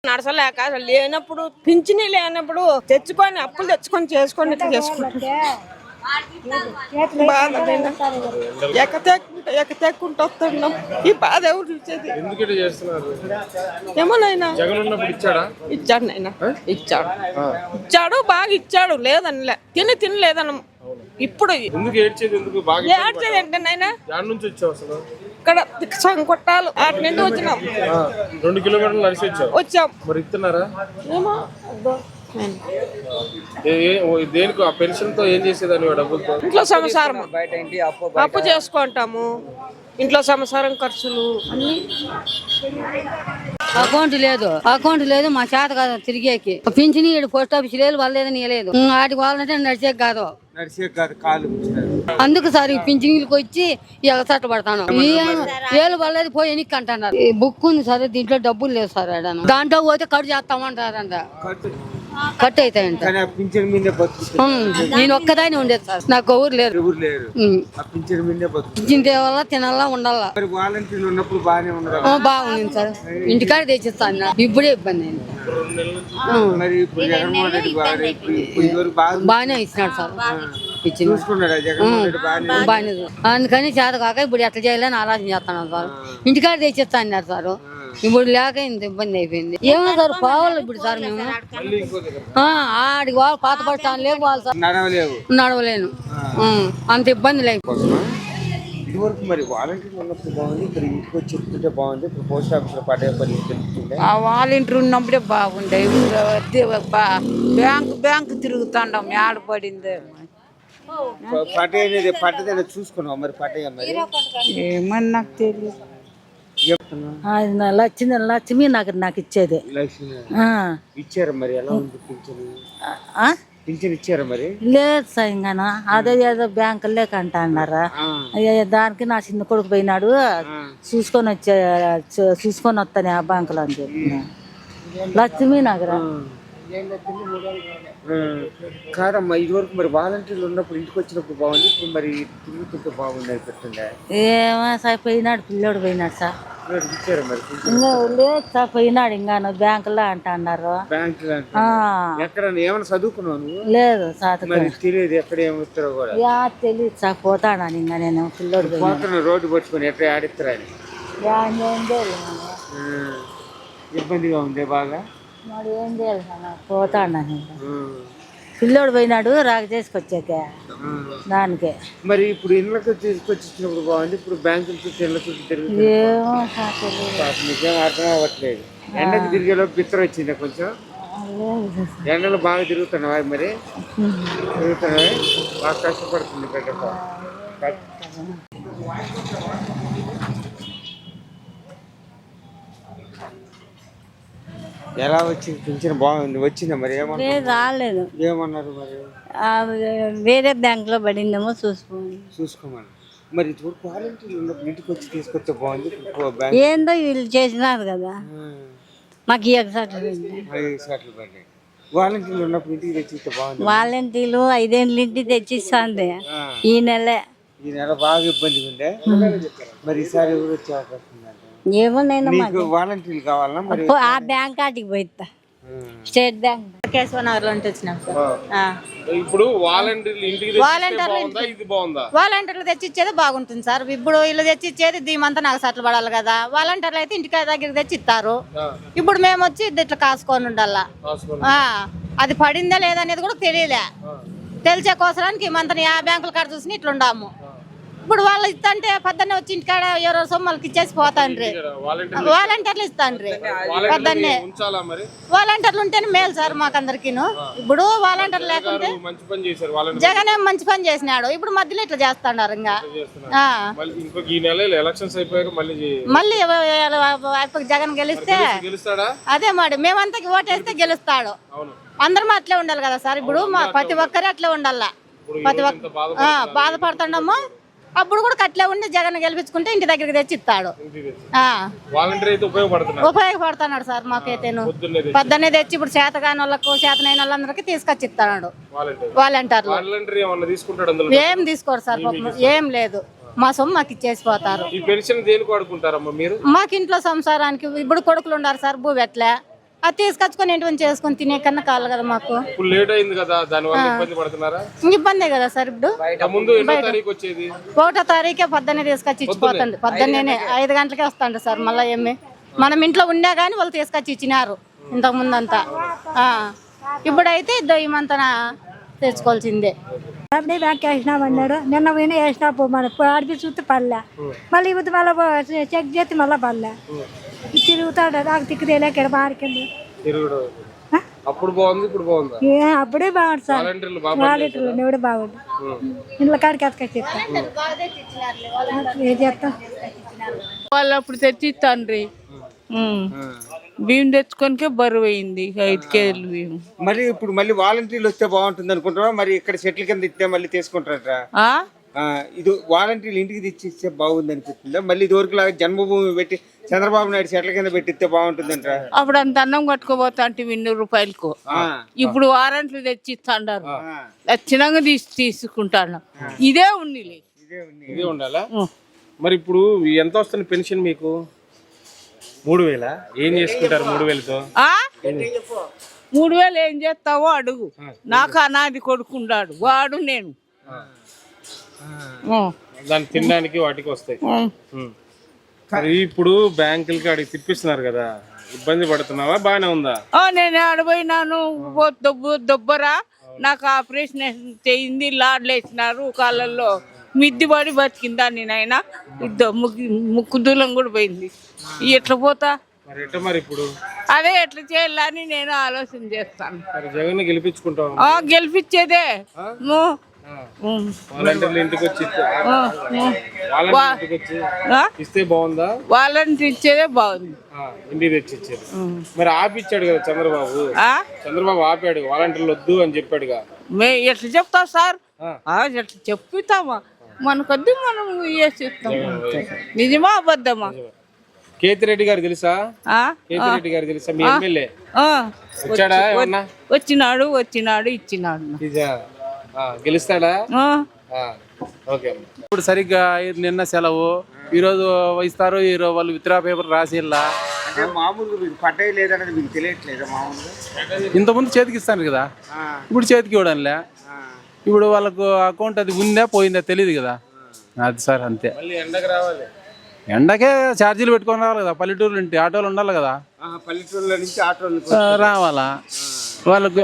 నడసలేక లేనప్పుడు పింఛని లేనప్పుడు తెచ్చుకొని అప్పులు తెచ్చుకొని చేసుకొని ఇట్లా చేసుకుంటారు. బాధ ఎక్కతెక్కుంటూ వస్తున్నాం. ఈ బాధ ఎవరు ఇచ్చేది? ఏమోనైనా ఇచ్చాడు నైనా ఇచ్చాడు బాగా ఇచ్చాడు లేదనిలే తినలేదన్న. ఇప్పుడు ఏడ్చేది ఏంటనైనా ఇక్కడ సంకొట్టాలు వాటి నుండి వచ్చినాం. 2 కిలోమీటర్లు నడిచి వచ్చాం. మరి ఇస్తున్నారా? ఏమో దేనికి ఆ పెన్షన్ తో ఏం చేసేదాన్ని డబ్బులతో? ఇంట్లో సంసారం అప్పు చేసుకుంటాము. ఇంట్లో సంసారం ఖర్చులు అన్ని. అకౌంట్ లేదు మా చేత కాదు తిరిగేకి. పింఛని పోస్ట్ ఆఫీస్ లేదు వాళ్ళేదని లేదు. వాటికి వాళ్ళంటే నడిచే కాదు అందుకు సార్ ఈ పింఛన్లకు వచ్చి ఎగసట్ట పడతాను. ఏళ్ళు వాళ్ళది పోయి ఎనికి అంటున్నారు. బుక్ ఉంది సార్ దీంట్లో డబ్బులు లేదు సార్. దాంట్లో పోతే కట్ చేస్తామంటారంట. కట్ అవుతాయంట. నేను ఒక్కదాని ఉండేది సార్. నాకు ఎవరు లేరు. పింఛన్ వల్ల తినాలా ఉండాలా. బాగుంది సార్. ఇంటికాడ తెచ్చిస్తాను. ఇప్పుడే ఇబ్బంది అయింది. బాగానే ఇచ్చినాడు సార్. బాగానే అందుకని చేత కాక ఇప్పుడు ఎట్లా చేయాలని ఆలోచన చేస్తున్నాను సార్. ఇంటికాడ తెచ్చిస్తా అన్నారు సార్. ఇప్పుడు లేక ఇంత ఇబ్బంది అయిపోయింది. ఏమో సార్ పోవాలి ఇప్పుడు సార్ మేము ఆడికి వాళ్ళు పాత బస్ స్టాండ్ లేవు వాళ్ళు సార్. నడవలేను అంత ఇబ్బంది లేకపోతే. ఇదివరకు మరి వాలంటీర్లు ఉన్నప్పుడు బాగుంది. ఇక్కడ ఇంటికి వచ్చి చెప్తుంటే బాగుంది. ఇప్పుడు పోస్ట్ ఆఫీస్లో పడే పని తెలుస్తుండే. ఆ వాలంటీర్ ఉన్నప్పుడే బాగుండే. బ్యాంకు తిరుగుతాండం ఆడపడింది. పట్టే అనేది పట్టేది చూసుకున్నావు మరి? పట్టయ్యా మరి ఏమని నాకు తెలియదు. లక్ష్మి నాకు ఇచ్చేది. ఇచ్చారా మరి? ఎలా ఉంది పింఛన్ ఇచ్చారా మరి? లేదు సార్ ఇంకా అదే ఏదో బ్యాంకు లేక అంటా అన్నారా. దానికి నా చిన్న కొడుకు పోయినాడు చూసుకొని వస్తాను ఆ బ్యాంకులో అని చెప్పిన. లక్ష్మీ నగర కాదమ్మా. ఇదివరకు మరి వాలంటీర్లు ఉన్నప్పుడు ఇంటికి వచ్చినప్పుడు బాగుంది. ఇప్పుడు మరి తిరుగుతుంటే బాగుంది పెట్టిండే. ఏమో సార్ పోయినాడు పిల్లోడు పోయినాడు సార్. ఇచ్చారా మరి? ఇంకా లేదు సార్ పోయినాడు. ఇంకా బ్యాంకులో అంట అన్నారు. ఎక్కడ ఏమైనా చదువుకున్నావు నువ్వు? లేదు సార్ తెలియదు ఎక్కడ ఏమిస్తారో కూడా తెలియదు సార్. పోతాను ఇంకా నేను పిల్లోడు పోతున్నా రోడ్డు పట్టుకొని ఎట్లా ఆడిస్తారా అని ఇబ్బందిగా ఉంది బాగా. మరి ఏం చేయాలి సార్? పోతాడు పిల్లోడు పోయినాడు రాక చేసుకొచ్చాక దానికే. మరి ఇప్పుడు ఇళ్ళకి తీసుకొచ్చినప్పుడు బాగుంది. ఇప్పుడు బ్యాంకుల చుట్టూ ఇళ్ళ చుట్టూ తిరుగుతుంది. ఏమో నిజం అర్థం అవ్వట్లేదు. ఎండకు తిరిగేలోపు బిత్తర వచ్చింది కొంచెం. ఎండలు బాగా తిరుగుతున్నావా మరి? తిరుగుతున్నావా? బాగా కష్టపడుతుంది పెద్ద. ఎలా వచ్చింది పింఛన్? బాగుంది. వచ్చిందా మరి? రాలేదు. ఏమన్నారు మరి? వేరే బ్యాంక్ లో పడిందేమో చూసుకోమని. మరి వాలంటీర్లు ఉన్నప్పుడు ఇంటికి వచ్చి తీసుకొస్తే బాగుంది. ఏందో వీళ్ళు చేసినారు కదా మాకు ఎగసాట్లు పడ్డాయి. వాలంటీర్లు ఉన్నప్పుడు ఇంటికి తెచ్చిస్తే బాగుంది. వాలంటీర్లు 5 ఏళ్ళ ఇంటికి తెచ్చిస్తుంది. ఈ నెల బాగా ఇబ్బంది ఉండే. మరి ఈసారి ఎవరు వచ్చే అవకాశం ఉందంటే? ఏమో నేను వాలంటీర్లు కావాలన్నా మరి ఆ బ్యాంక్ కాటికి పోయిస్తా. స్టేట్ బ్యాంక్ కేశవనగర్ లో వచ్చినాం సార్. ఇప్పుడు వాలంటీర్లు తెచ్చిచ్చేది బాగుంటుంది సార్. ఇప్పుడు వీళ్ళు తెచ్చిచ్చేది దీమంతా నాకు సట్లు పడాలి కదా. వాలంటీర్లు అయితే ఇంటికి దగ్గరికి తెచ్చిస్తారు. ఇప్పుడు మేము వచ్చి ఇట్లా కాసుకొని ఉండాలా. అది పడిందా లేదనేది కూడా తెలియలే. తెలిసే కోసరానికి మంతని ఆ బ్యాంకుల కాడ చూసి ఇట్లా ఉండాము. ఇప్పుడు వాళ్ళు ఇస్తంటే పొద్దున్నే వచ్చి ఇంటికాడ ఎవరో సొమ్మలకి ఇచ్చేసి పోతాండ్రి. వాలంటీర్లు ఇస్తాండ్రి పొద్దున్నే. వాలంటీర్లు ఉంటేనే మేలు సార్ మాకందరికీను. ఇప్పుడు వాలంటీర్లు లేకుంటే జగన్ ఏం మంచి పని చేసినాడు. ఇప్పుడు మధ్యలో ఇట్లా చేస్తున్నారు. ఇంకా మళ్ళీ జగన్ గెలిస్తే అదే మరి మేమంతా ఓటేస్తే గెలుస్తాడు. అందరం అట్లే ఉండాలి కదా సార్. ఇప్పుడు ప్రతి ఒక్కరే అట్లే ఉండాలా. ప్రతి ఒక్క బాధపడుతున్నాము. అప్పుడు కూడా అట్లే ఉండి జగన్ గెలిపించుకుంటే ఇంటి దగ్గరికి తెచ్చి ఇస్తాడు. ఉపయోగపడుతున్నాడు సార్ మాకైతేను. పొద్దున్నే తెచ్చి ఇప్పుడు చేతగాని వాళ్ళకు చేతనైన వాళ్ళందరికీ తీసుకొచ్చి ఇస్తాడు. వాలంటీర్లు ఏం తీసుకోరు సార్. ఏం లేదు. మా సొమ్ము మాకు ఇచ్చేసిపోతారు. మాకు ఇంట్లో సంసారానికి ఇప్పుడు కొడుకులు ఉన్నారు సార్. భూ ఎట్లే అది తీసుకొచ్చుకొని ఏంటి చేసుకొని తినే కన్నా కావాలి కదా మాకు. ఇప్పుడు లేట్ అయింది కదా, దాని వల్ల ఇబ్బంది పడుతున్నారా? ఇబ్బందే కదా సార్. ఇప్పుడు ముందు ఎన్నో తారీఖు వచ్చేది? 1వ తారీఖే పొద్దున్నే తీసుకొచ్చి ఇచ్చిపోతుంది. పొద్దున్నే 5 గంటలకే వస్తాండి సార్. మళ్ళీ ఏమి మనం ఇంట్లో ఉన్నా కానీ వాళ్ళు తీసుకొచ్చి ఇచ్చినారు ఇంతకు ముందంతా. ఇప్పుడైతే ఇమంతా తెచ్చుకోవాల్సిందే. అప్పుడే బ్యాంక్ వేసినామన్నాడు, నిన్న పోయినా వేసినా మన ఆడిపి చూస్తే పడలే, మళ్ళీ ఇప్పుడు మళ్ళీ చెక్ చేస్తే మళ్ళీ పడలే. తిరుగుతాడు నాకు తిక్కు తెలియక ఇక్కడ బారికింది. అప్పుడు బాగుంది, ఇప్పుడు బాగుందా? అప్పుడే బాగుంది సార్. వాలంటీర్లు కూడా బాగుంది. ఇంట్లో కాడికి ఎత్తుకొచ్చి ఏం చేస్తాం. వాళ్ళు అప్పుడు తెచ్చిస్తాండ్రి బియ్యం తెచ్చుకోనికే బరువు అయింది 5 కేజీలు బియ్యం. మరి ఇప్పుడు మళ్ళీ వాలంటీర్లు వస్తే బాగుంటుంది అనుకుంటున్నా, మరి ఇక్కడ చెట్ల కింద ఇస్తే మళ్ళీ తీసుకుంటారా? ఇది వాలంటీర్లు ఇంటికి తెచ్చి ఇస్తే బాగుంది అనిపిస్తుందా? మళ్ళీ ఇది వరకు లాగా జన్మభూమి పెట్టి చంద్రబాబు నాయుడు చెట్ల కింద పెట్టిస్తే బాగుంటుందంట. అప్పుడు అంత అన్నం కట్టుకోపోతా అంటే 200 రూపాయలకు, ఇప్పుడు వారంట్లు తెచ్చి ఇస్తాండారు. ఖచ్చితంగా తీసుకుంటాను. ఇదే ఉంది, ఇదే ఉండాలా? మరి ఇప్పుడు ఎంత వస్తుంది పెన్షన్ మీకు? 3000. ఏం చేసుకుంటారు 3000తో? 3000 ఏం చేస్తావో అడుగు. నాకు అనాది కొడుకుండాడు, వాడు నేను దాన్ని తినడానికి వాటికి వస్తాయి. మరి ఇప్పుడు బ్యాంకులకి అడిగి తిప్పిస్తున్నారు కదా, ఇబ్బంది పడుతున్నావా? బాగానే ఉందా? నేను ఆడపోయినాను దొబ్బరా, నాకు ఆపరేషన్ చేయింది, లాడ్లు వేసినారు కాళ్ళల్లో, మిద్ది పడి బతికిందా నేనైనా. ముక్కు దూలం కూడా పోయింది. ఎట్లా పోతా మరి ఇప్పుడు అదే ఎట్లా చేయాలని నేను ఆలోచన చేస్తాను. జగన్ గెలిపించుకుంటాం. గెలిపించేదే వాలంటీర్లు ఇంటికి వచ్చి ఇస్తే బాగుందా? వాలంటీర్ ఇచ్చేదే బాగుంది, ఇంటికి తెచ్చి ఇచ్చేది. మరి ఆపిచ్చాడు కదా చంద్రబాబు. చంద్రబాబు ఆపాడు, వాలంటీర్లు వద్దు అని చెప్పాడుగా. ఎట్లా చెప్తావు సార్? ఎట్లా చెప్తామా? మనకొద్దు, మనం చేస్తాం. నిజమా అబద్ధమా? కేతిరెడ్డి గారు తెలుసా? కేతిరెడ్డి గారు తెలుసా? మీ ఎమ్మెల్యే వచ్చాడా? వచ్చినాడు ఇచ్చినాడు. గెలుస్తాడా? ఓకే. ఇప్పుడు సరిగ్గా నిన్న సెలవు, ఈరోజు ఇస్తారు. ఈరోజు వాళ్ళు విత్డ్రా పేపర్ రాసిల్లా. మామూలుగా పడ్డాయి లేదనేది మీకు తెలియట్లేదు. మామూలుగా ఇంతకుముందు చేతికి ఇస్తాను కదా, ఇప్పుడు చేతికి ఇవ్వడంలే. ఇప్పుడు వాళ్ళకు అకౌంట్ అది ఉందా పోయిందా తెలియదు కదా. అది సార్ అంతే. ఎండకు రావాలి, ఎండకే ఛార్జీలు పెట్టుకొని రావాలి కదా. పల్లెటూరు నుండి ఆటోలు ఉండాలి కదా, పల్లెటూరులో నుంచి ఆటోలు రావాలా. వాళ్ళకు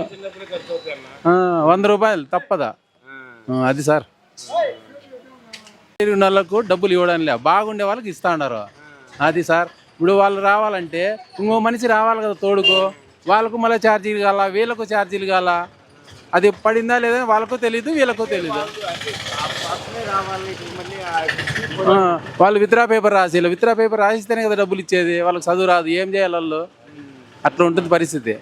100 రూపాయలు తప్పదా? అది సార్. నెలకు డబ్బులు ఇవ్వడానికి బాగుండే వాళ్ళకి ఇస్తా ఉన్నారు. అది సార్. ఇప్పుడు వాళ్ళు రావాలంటే ఇంకో మనిషి రావాలి కదా తోడుకు. వాళ్ళకు మళ్ళీ ఛార్జీలు కావాలా, వీళ్ళకు ఛార్జీలు కావాలా. అది పడిందా లేదా వాళ్ళకు తెలీదు, వీళ్ళకు తెలీదు. వాళ్ళు విత్డ్రా పేపర్ రాసేయాలి. విత్డ్రా పేపర్ రాసిస్తేనే కదా డబ్బులు ఇచ్చేది. వాళ్ళకి చదువు రాదు, ఏం చేయాలి వాళ్ళు? అట్లా ఉంటుంది పరిస్థితి.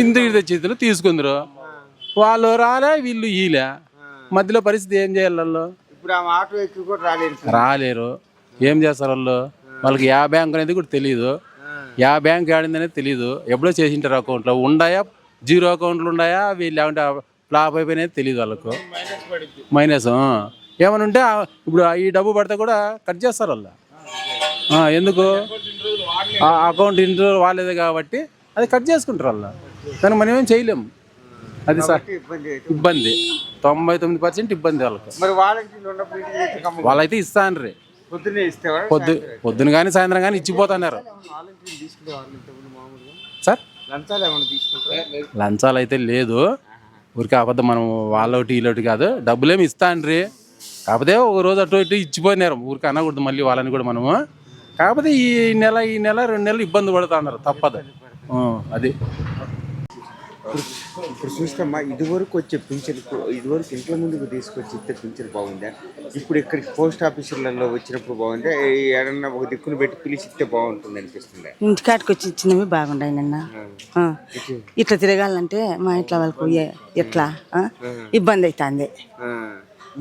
ఇంటికి తెచ్చి తీసుకుందరు, వాళ్ళు రాలే, వీళ్ళు ఈలే. మధ్యలో పరిస్థితి ఏం చేయాలి వాళ్ళు? రాలేరు. ఏం చేస్తారు వాళ్ళు? వాళ్ళకి యా బ్యాంక్ అనేది కూడా తెలియదు, యా బ్యాంక్ ఆడింది అనేది తెలియదు. ఎప్పుడో చేసింటారు అకౌంట్లో. ఉన్నాయా జీరో అకౌంట్లు ఉన్నాయా, వీళ్ళు లేకుంటే ఫ్లాప్ అయిపోయినది తెలియదు వాళ్ళకు. మైనస్ ఏమైనా ఉంటే ఇప్పుడు ఈ డబ్బు పడితే కూడా కట్ చేస్తారు వాళ్ళు. ఎందుకు? ఆ అకౌంట్ ఇన్ని రోజులు వాడలేదు కాబట్టి అది కట్ చేసుకుంటారు వాళ్ళు. కానీ మనం ఏం చేయలేము. అది సార్ ఇబ్బంది. 99% ఇబ్బంది వాళ్ళకు. వాళ్ళైతే ఇస్తాను పొద్దున కానీ సాయంత్రం కానీ ఇచ్చిపోతున్నారు సార్. లంచాలు అయితే లేదు. ఊరికే అబద్ధం. మనం వాళ్ళొకటి వీళ్ళొకటి కాదు, డబ్బులేమి ఇస్తాండ్రి. కాకపోతే ఒక రోజు అటు ఇటు ఇచ్చిపోయినారు. ఊరికి అనకూడదు మళ్ళీ వాళ్ళని కూడా మనము. కాకపోతే ఈ నెల 2 నెలలు ఇబ్బంది పడుతున్నారు, తప్పదు. అది ఇప్పుడు చూస్తామా, ఇదివరకు వచ్చే పింఛన్కు ఇదివరకు ఇంట్లో ముందుకు తీసుకొచ్చి ఇస్తే పింఛన్ బాగుందా? ఇప్పుడు ఇక్కడికి పోస్ట్ ఆఫీసులలో వచ్చినప్పుడు బాగుందా? ఏదన్నా ఒక దిక్కును పెట్టి పిలిచి ఇస్తే బాగుంటుంది అనిపిస్తుంది. ఇంటికాటికి వచ్చి ఇచ్చినవి బాగుంటాయి. నిన్న ఇట్లా తిరగాలంటే మా ఇంట్లో వాళ్ళకు ఎట్లా ఇబ్బంది అవుతుంది.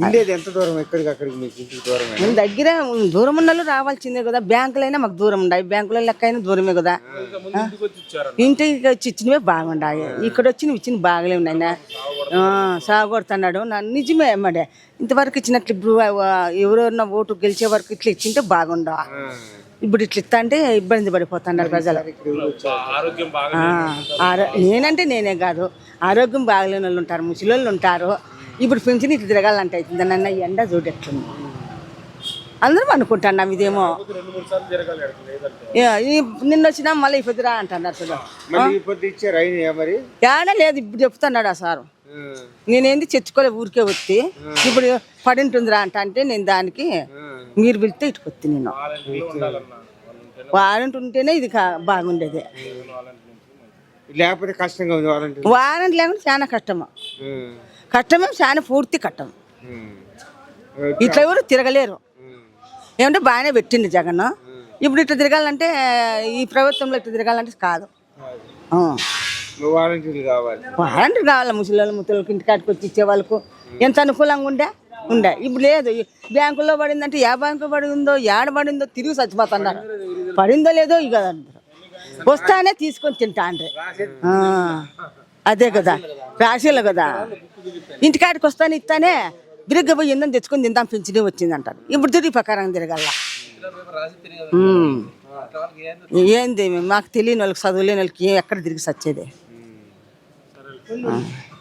ఉండేది ఎంత దూరం? ఎక్కడికి అక్కడికి మీకు ఇంటికి దూరం? మన దగ్గర దూరం ఉన్న రావాల్సిందే కదా. బ్యాంకులైనా మాకు దూరం ఉన్నాయి, బ్యాంకుల లెక్క అయినా దూరమే కదా. ఇంటికి వచ్చి ఇచ్చినవే బాగుండాయి. ఇక్కడ వచ్చి ఇచ్చినవి బాగాలే ఉన్నాయి. సాగొడుతున్నాడు నిజమే అమ్మాడే. ఇంతవరకు ఇచ్చినట్లు ఇప్పుడు ఎవరెవరన్నా ఓటు గెలిచే వరకు ఇట్లా ఇచ్చింటే బాగుండా. ఇప్పుడు ఇట్లా ఇస్తా అంటే ఇబ్బంది పడిపోతున్నారు ప్రజలు. నేనంటే నేనే కాదు, ఆరోగ్యం బాగలేని వాళ్ళు ఉంటారు, ముసలి వాళ్ళు ఉంటారు. ఇప్పుడు పెంచిన ఇట్లా తిరగాలంటే అవుతుంది నన్న ఎండ చూడెట్లుంది. అందరం అనుకుంటున్నాం ఇదేమో నిన్న వచ్చినా మళ్ళీ ఇప్పుడురా అంటున్నారు చూడ. ఏడా లేదు ఇప్పుడు చెప్తున్నాడు ఆ సారు. నేనేంది చర్చుకోలే ఊరికే వచ్చి ఇప్పుడు పడింటుందిరా అంటే నేను దానికి మీరు పిలిస్తే ఇటుకొచ్చి నేను వారంటీ ఉంటేనే ఇది బాగుండేది. లేకపోతే కష్టంగా ఉంది వారంటీ లేకుండా చాలా కష్టమే చాలా పూర్తి కష్టం. ఇట్లా ఎవరు తిరగలేరు. ఏమంటే బాగానే పెట్టింది జగన్. ఇప్పుడు ఇట్లా తిరగాలంటే ఈ ప్రభుత్వంలో ఇట్లా తిరగాలంటే కాదు. వాలంటీర్లు కావాలి. ముసలికి ఇంటికాడికి వచ్చి ఇచ్చే వాళ్ళకు ఎంత అనుకూలంగా ఉండే ఇప్పుడు లేదు. బ్యాంకుల్లో పడిందంటే ఏ బ్యాంకు పడిందో ఏడ పడిందో తిరిగి చచ్చిపోతున్నారు. పడిందో లేదో ఇక వస్తానే తీసుకొని తింటా అంటే అదే కదా రాశీలు కదా. ఇంటికాడికి వస్తానే ఇస్తానే బిరిగ్గా పోయి ఏందని తెచ్చుకొని తిందాం పింఛనే వచ్చింది అంటారు. ఇప్పుడు తిరిగి ప్రకారం తిరగల. ఏంది మాకు తెలియని వాళ్ళకి చదువులేని వాళ్ళకి ఎక్కడ తిరిగి సచ్చేదే.